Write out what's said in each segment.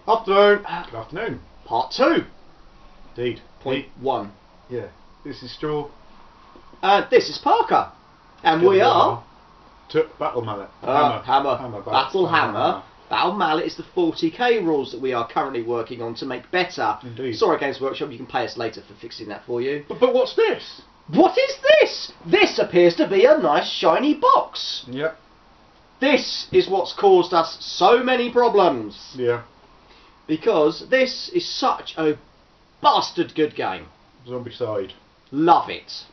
Afternoon. Good afternoon. Part 2. Indeed. Point 1. Yeah. This is Straw. This is Parker. And we are... Battle Mallet. Battle Hammer. Battle Mallet is the 40k rules that we are currently working on to make better. Indeed. Sorry, Games Workshop, you can pay us later for fixing that for you. But what's this? What is this? This appears to be a nice shiny box. Yep. This is what's caused us so many problems. Yeah. Because this is such a bastard good game. Zombicide. Love it.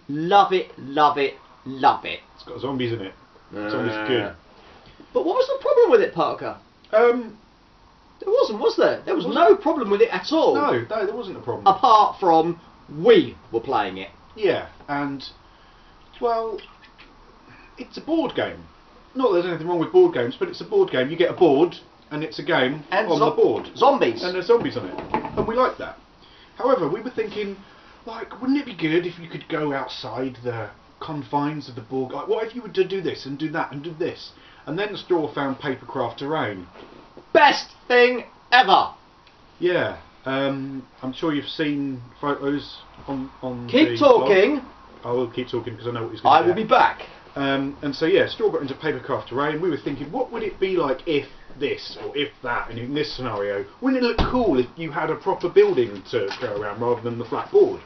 Love it, love it, love it. It's got zombies in it. Zombies good. But what was the problem with it, Parker? There wasn't, was there? There was no problem with it at all. No, there wasn't a problem. Apart from we were playing it. Yeah, and, well, it's a board game. Not that there's anything wrong with board games, but it's a board game. You get a board, and it's a game and on the board. Zombies. And there's zombies on it. And we like that. However, we were thinking, like, wouldn't it be good if you could go outside the confines of the board? Like, what if you were to do this and do that and do this? And then Straw found Papercraft Terrain. Best thing ever. Yeah. I'm sure you've seen photos on Keep talking. Blog. I will keep talking because I know what he's going to I will be back. And so yeah, Straw got into Papercraft Terrain. We were thinking, what would it be like if this or if that, and in this scenario, wouldn't it look cool if you had a proper building to go around rather than the flat board?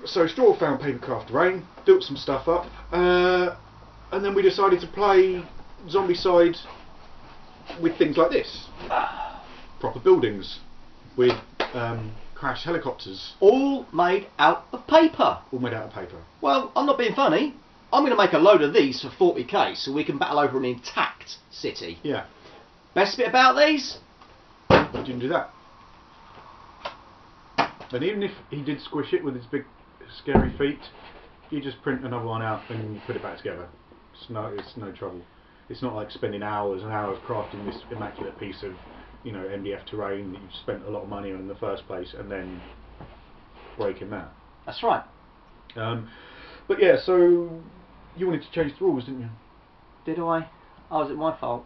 So Straw found Papercraft Terrain, built some stuff up, and then we decided to play Zombicide with things like this. Proper buildings with crash helicopters. All made out of paper. All made out of paper. Well, I'm not being funny. I'm going to make a load of these for 40k so we can battle over an intact city. Yeah. Best bit about these? He didn't do that. And even if he did squish it with his big scary feet, you just print another one out and you put it back together. It's no trouble. It's not like spending hours and hours crafting this immaculate piece of, you know, MDF terrain that you've spent a lot of money on in the first place and then breaking that. That's right. But yeah, so you wanted to change the rules, didn't you? Did I? Oh, was it my fault?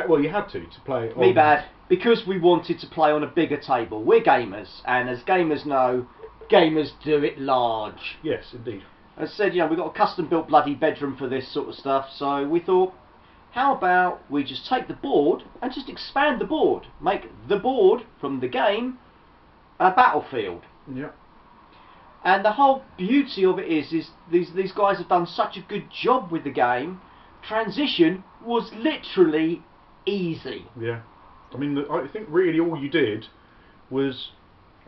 Well, you had to play on... Me bad. Because we wanted to play on a bigger table. We're gamers, and as gamers know, gamers do it large. Yes, indeed. As I said, you know, we've got a custom-built bloody bedroom for this sort of stuff, so we thought, how about we just take the board and just expand the board? Make the board from the game a battlefield. Yeah. And the whole beauty of it is these guys have done such a good job with the game. Transition was literally easy. Yeah. I mean, I think really all you did was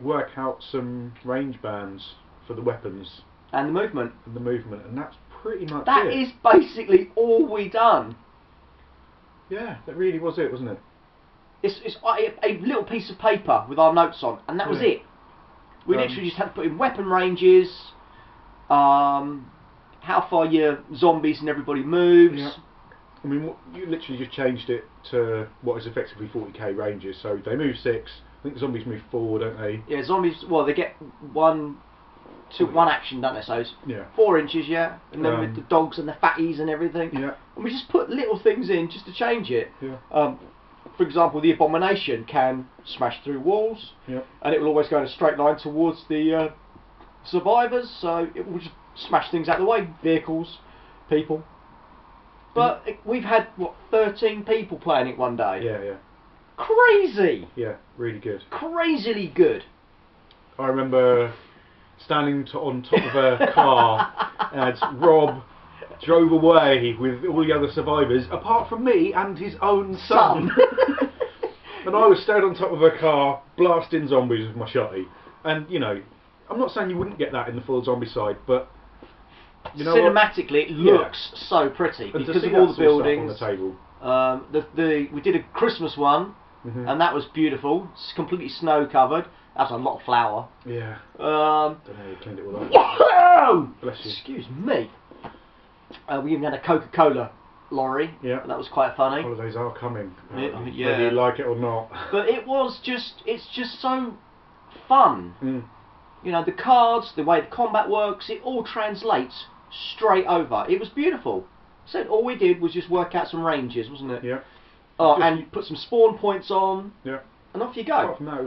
work out some range bands for the weapons. And the movement. And that's pretty much it. That is basically all we done. Yeah, that really was it, wasn't it? It's a little piece of paper with our notes on, and that was it. We literally just had to put in weapon ranges, how far your zombies and everybody moves. Yeah. I mean, you literally just changed it to what is effectively 40k ranges. So they move 6. I think zombies move 4, don't they? Yeah, zombies. Well, they get one action, don't they? So it's 4 inches, yeah. And then with the dogs and the fatties and everything. Yeah. And we just put little things in just to change it. Yeah. For example, the Abomination can smash through walls. Yeah. And it will always go in a straight line towards the survivors. So it will just smash things out of the way. Vehicles, people. But we've had, what, 13 people playing it one day? Yeah, yeah. Crazy! Yeah, really good. Crazily good. I remember standing on top of a car as Rob drove away with all the other survivors, apart from me and his own son. And I was standing on top of a car, blasting zombies with my shotty. And, you know, I'm not saying you wouldn't get that in the full Zombicide, but... You know cinematically, it looks so pretty and because of all the buildings. On the table. We did a Christmas one, and that was beautiful. It's completely snow covered. That's a lot of flour. Yeah. Don't know how you cleaned it all up. Whoa! Bless you. Excuse me. We even had a Coca-Cola lorry. Yeah. That was quite funny. Holidays are coming. Yeah. Whether you like it or not. But it's just so fun. You know, the cards, the way the combat works, it all translates straight over. It was beautiful. So all we did was just work out some ranges, wasn't it? Yeah. And put some spawn points on, Yeah. and off you go. Apart from that,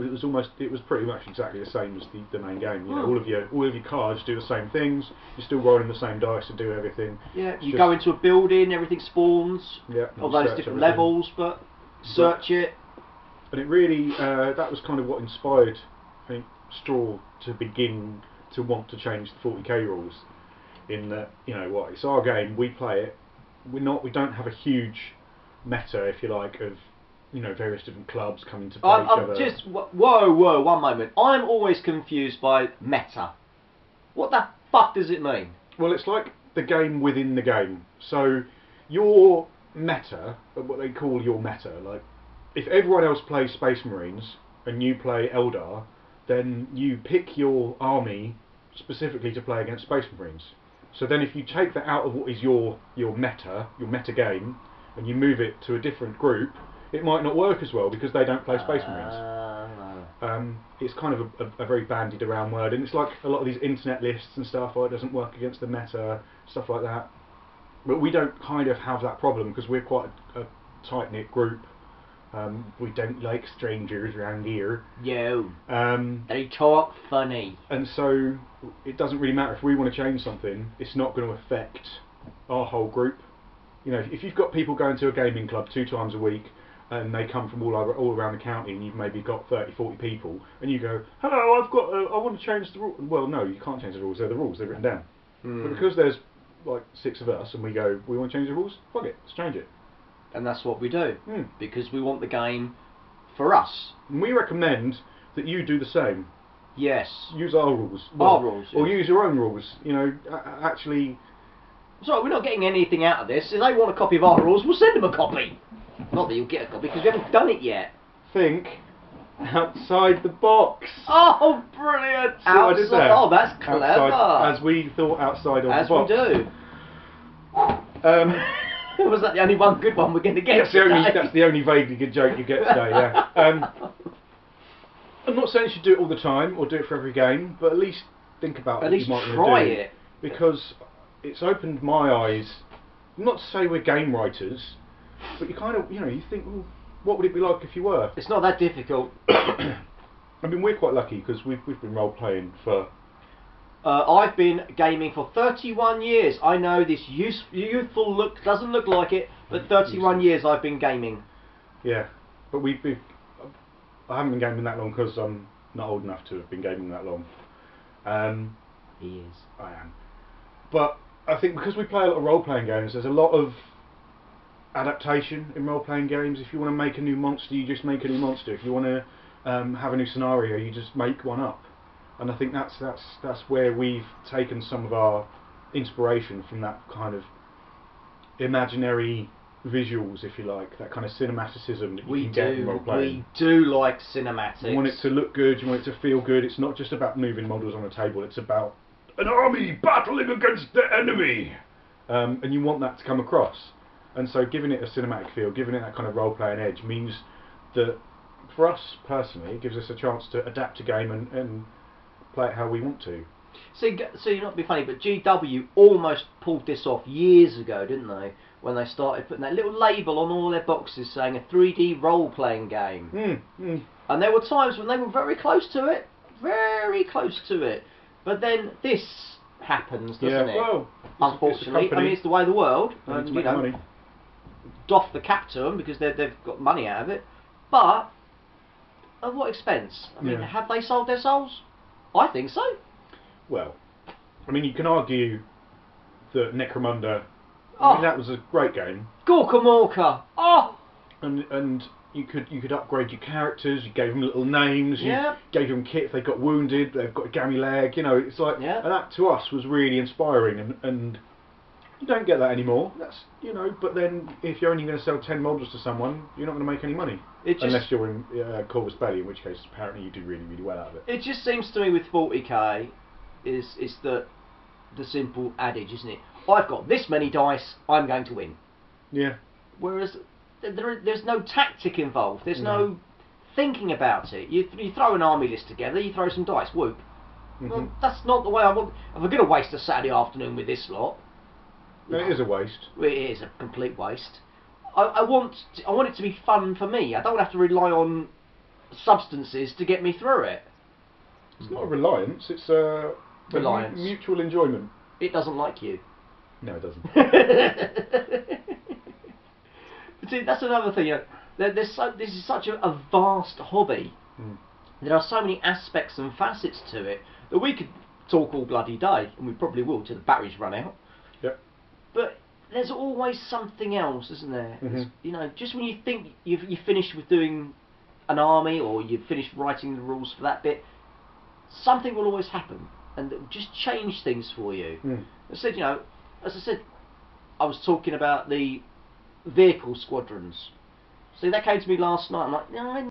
it was pretty much exactly the same as the main game. You know, all of your cards do the same things. You're still rolling the same dice to do everything. Yeah, you go into a building, everything spawns. Yeah. Although there's different levels, but search it. And it really, that was kind of what inspired, I think, Straw to begin to want to change the 40k rules. In that, you know what, it's our game, we play it. We don't have a huge meta, if you like, of, you know, various different clubs coming to play each other. Just whoa, one moment. I'm always confused by meta. What the fuck does it mean? Well, it's like the game within the game. So your meta, what they call your meta, like if everyone else plays Space Marines and you play Eldar, then you pick your army specifically to play against Space Marines. So then if you take that out of what is your meta game, and you move it to a different group, it might not work as well because they don't play Space Marines. It's kind of a very bandied around word, and it's like a lot of these internet lists and stuff, it doesn't work against the meta, stuff like that. But we don't kind of have that problem because we're quite a tight-knit group. We don't like strangers around here. Yo. They talk funny. And so it doesn't really matter if we want to change something, it's not going to affect our whole group. You know, if you've got people going to a gaming club 2 times a week and they come from all around the county and you've maybe got 30, 40 people and you go, hello, I want to change the rules. Well, no, you can't change the rules, they're the rules, they're written down. But because there's like 6 of us and we go, we want to change the rules, fuck it, let's change it. And that's what we do, because we want the game for us. And we recommend that you do the same. Yes. Use our rules. Our rules. Or use your own rules. You know, actually... So we're not getting anything out of this. If they want a copy of our rules, we'll send them a copy. Not that you'll get a copy, because we haven't done it yet. Think outside the box. Oh, brilliant. See what I did there? Oh, that's clever. Outside, as we thought outside of the box. As we do. Was that the only one good one we're going to get That's the only vaguely good joke you get today, yeah. I'm not saying you should do it all the time or do it for every game, but at least think about what you might want to do. Try it. Because it's opened my eyes, not to say we're game writers, but you kind of, you know, you think, well, what would it be like if you were? It's not that difficult. I mean, we're quite lucky because we've been role-playing for... I've been gaming for 31 years. I know this youthful look doesn't look like it, but 31 years I've been gaming. Yeah, but I haven't been gaming that long because I'm not old enough to have been gaming that long. He is. I am. But I think because we play a lot of role-playing games, there's a lot of adaptation in role-playing games. If you want to make a new monster, you just make a new monster. If you want to have a new scenario, you just make one up. And I think that's where we've taken some of our inspiration from that kind of imaginary visuals, if you like, that kind of cinematicism that you can get in role-playing. We do like cinematics. You want it to look good, you want it to feel good. It's not just about moving models on a table, it's about an army battling against the enemy. And you want that to come across. And so giving it a cinematic feel, giving it that kind of role-playing edge means that, for us personally, it gives us a chance to adapt a game and play it how we want to. So you're not being funny, but GW almost pulled this off years ago, didn't they? When they started putting that little label on all their boxes saying a 3D role-playing game. And there were times when they were very close to it. Very close to it. But then this happens, doesn't it? Well, unfortunately. I mean, it's the way of the world. And, you know, money. Doff the cap to them because they've got money out of it. But at what expense? I mean, have they sold their souls? I think so. Well, I mean, you can argue that Necromunda, I mean, that was a great game. Gorka Morka. Oh! And you could upgrade your characters, you gave them little names, you gave them kit if they got wounded, they've got a gammy leg, you know, it's like, and that to us was really inspiring, and you don't get that anymore. That's, you know, but then if you're only going to sell 10 models to someone, you're not going to make any money. Unless you're in Corvus Belli, in which case apparently you do really, really well out of it. It just seems to me with 40k is the simple adage, isn't it? I've got this many dice, I'm going to win. Yeah. Whereas there's no tactic involved. There's no thinking about it. You throw an army list together, you throw some dice, whoop. Well, that's not the way I want. If I'm going to waste a Saturday afternoon with this lot, it is a waste. It is a complete waste. I want it to be fun for me. I don't have to rely on substances to get me through it. It's not a reliance, it's a mutual enjoyment. It doesn't like you. No, it doesn't. But see, that's another thing. This is such a vast hobby. Mm. There are so many aspects and facets to it that we could talk all bloody day, and we probably will till the batteries run out. Yep. But there's always something else, isn't there? Mm-hmm. Just when you think you've finished with doing an army, or you've finished writing the rules for that bit, something will always happen, and it will just change things for you. Mm. As I said, I was talking about the vehicle squadrons. See, that came to me last night. I'm like, no, I